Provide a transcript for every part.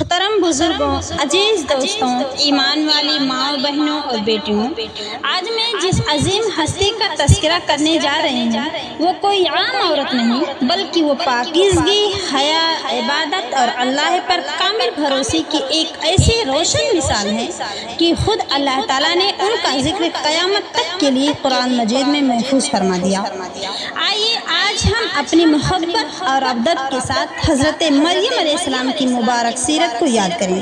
محترم بزرگوں، عزیز دوستوں، ایمان والی ماں بہنوں اور بیٹیوں، آج میں جس عظیم ہستی کا تذکرہ کرنے جا رہی ہوں وہ کوئی عام عورت نہیں بلکہ وہ پاکیزگی، حیا، عبادت اور اللہ پر کامل بھروسے کی ایک ایسی روشن مثال ہے کہ خود اللہ تعالیٰ نے ان کا ذکر قیامت تک کے لیے قرآن مجید میں محفوظ فرما دیا۔ آئیے آج ہم اپنی محبت اور عبدت کے ساتھ حضرت مریم علیہ السلام کی مبارک سیرت کو یاد کریں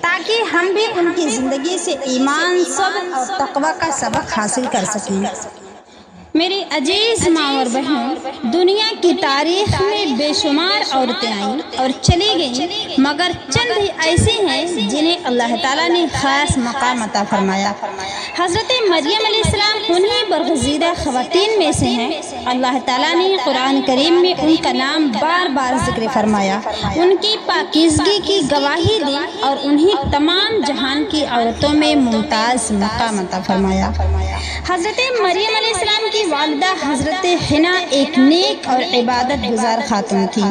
تاکہ ہم بھی ان کی زندگی سے ایمان، صبر اور تقوی کا سبق حاصل کر سکیں۔ میری عزیز ماں اور بہنوں، دنیا کی تاریخ میں بے شمار عورتیں آئیں اور چلی گئیں، مگر چند ہی ایسی ہیں جنہیں اللہ تعالیٰ نے خاص مقام عطا فرمایا۔ حضرت مریم علیہ السلام انہی برگزیدہ خواتین میں سے ہیں۔ اللہ تعالیٰ نے قرآن کریم میں ان کا نام بار بار ذکر فرمایا، ان کی پاکیزگی کی گواہی دی اور انہیں تمام جہان کی عورتوں میں ممتاز مقام عطا فرمایا۔ حضرت مریم علیہ السلام کی والدہ حضرت حنا ایک نیک اور عبادت گزار خاتون تھی۔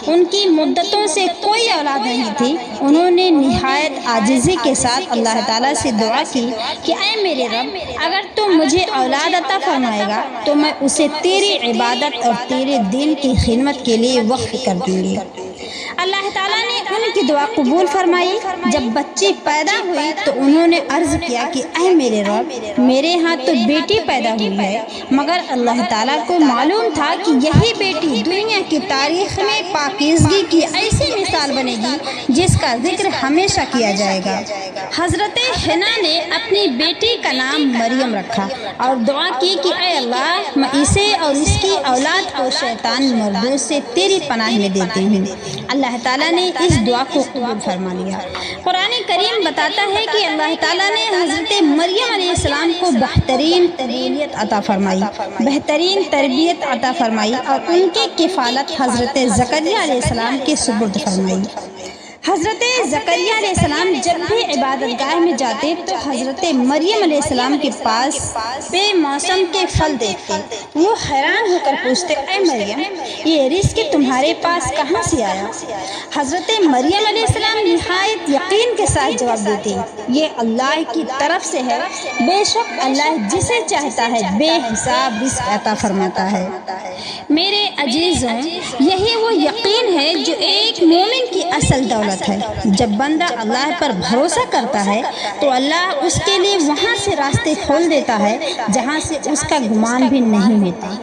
ان کی مدتوں سے کوئی اولاد نہیں تھی۔ انہوں نے نہایت عاجزی کے ساتھ اللہ تعالیٰ سے دعا کی کہ اے میرے رب، اگر تو مجھے اولاد عطا فرمائے گا تو میں اسے تیری عبادت اور تیرے دین کی خدمت کے لیے وقف کر دوں گی۔ اللہ تعالیٰ نے ان کی دعا قبول فرمائی۔ جب بچی پیدا ہوئی تو انہوں نے عرض کیا کہ اے میرے رب، میرے ہاں تو بیٹی پیدا ہوئی ہے، مگر اللہ تعالیٰ کو معلوم تھا کہ یہی بیٹی دنیا کی تاریخ میں پاکیزگی کی ایسی مثال بنے گی جس کا ذکر ہمیشہ کیا جائے گا۔ حضرت حنا نے اپنی بیٹی کا نام مریم رکھا اور دعا کی کہ اے اللہ، میں اسے اور اس کی اولاد کو شیطان مردود سے تیری پناہ میں دیتی ہوں۔ اللہ تعالیٰ نے اس دعا کو قبول فرما لیا۔ قرآن کریم بتاتا ہے کہ اللہ تعالیٰ نے حضرت مریم علیہ السلام کو بہترین تربیت عطا فرمائی اور ان کی کفالت حضرت زکریا علیہ السلام کے سپرد فرمائی۔ حضرت زکریا علیہ السلام جب بھی عبادت گاہ میں جاتے تو حضرت مریم علیہ السلام کے پاس بے موسم کے پھل دیکھتے۔ وہ حیران ہو کر پوچھتے، اے مریم، یہ رزق تمہارے پاس کہاں سے آیا؟ حضرت مریم علیہ السلام نہایت یقین کے ساتھ جواب دیتی، یہ اللہ کی طرف سے ہے، بے شک اللہ جسے چاہتا ہے بے حساب رزق عطا فرماتا ہے۔ میرے عزیزوں، یہی وہ یقین ہے جو ایک مومن کی اصل دولت ہے۔ جب بندہ اللہ پر بھروسہ کرتا ہے تو اللہ اس کے لیے وہاں سے راستے کھول دیتا ہے جہاں سے اس کا گمان بھی نہیں ہوتا۔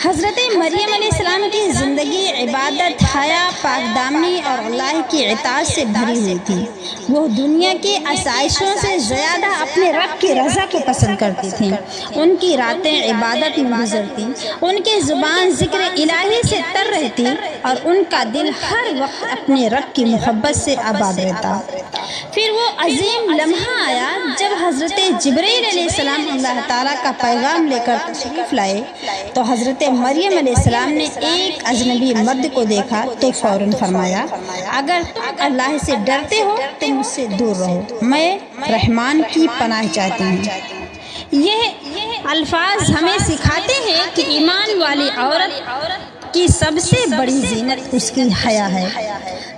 حضرت مریم علیہ السلام کی زندگی عبادت، حیا، پاک دامنی اور اللہ کی اطاعت سے بھری ہوئی تھی۔ وہ دنیا کی آسائشوں سے زیادہ اپنے رب کی رضا کو پسند کرتی تھیں۔ ان کی راتیں عبادت میں گزرتی، ان کی زبان ذکر الہی سے تر رہتی اور ان کا دل ہر وقت اپنے رب کی محبت سے آباد رہتا۔ پھر وہ عظیم لمحہ آیا جب حضرت جبرائیل علیہ السلام اللہ تعالیٰ کا پیغام لے کر تشریف لائے تو حضرت مریم علیہ السلام نے ایک اجنبی مرد کو دیکھا تو فوراً فرمایا، اگر تم اللہ سے ڈرتے ہو تو مجھ سے دور رہو، میں رحمان کی پناہ چاہتی ہوں۔ یہ الفاظ ہمیں سکھاتے ہیں کہ ایمان والی عورت کی سب سے بڑی زینت اس کی حیا ہے۔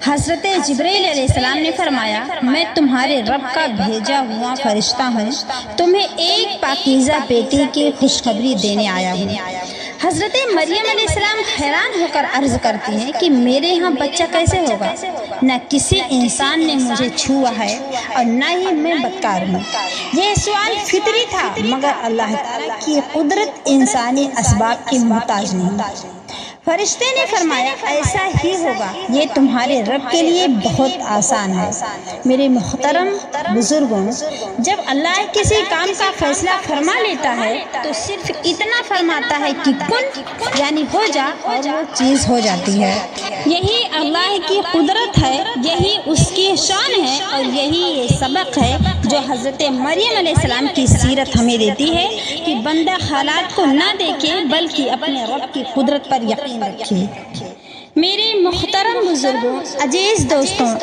حضرت جبرائیل علیہ السلام نے فرمایا، میں تمہارے رب کا بھیجا ہوا فرشتہ ہوں، تمہیں ایک پاکیزہ بیٹی کی خوشخبری دینے آیا ہوں۔ حضرت مریم علیہ السلام حیران ہو کر عرض کرتی ہیں کہ میرے ہاں بچہ کیسے ہوگا؟ نہ کسی انسان نے مجھے چھوا ہے اور نہ ہی میں بدکار ہوں۔ یہ سوال فطری تھا، مگر اللہ تعالیٰ کی قدرت انسانی اسباب کی محتاج نہیں۔ فرشتے نے فرمایا، ایسا ہی ہوگا، یہ تمہارے رب کے لیے بہت آسان ہے۔ میرے محترم بزرگوں، جب اللہ کسی کام کا فیصلہ فرما لیتا ہے تو صرف اتنا فرماتا ہے کہ کن یعنی ہو جا اور وہ چیز ہو جاتی ہے۔ یہی اللہ کی قدرت ہے، یہی اس کی شان ہے اور یہی یہ سبق ہے جو حضرت مریم علیہ السلام کی سیرت ہمیں دیتی ہے کہ بندہ حالات کو نہ دیکھے بلکہ اپنے رب کی قدرت پر یقین رکھے۔ میرے محترم بزرگوں، عزیز دوستوں،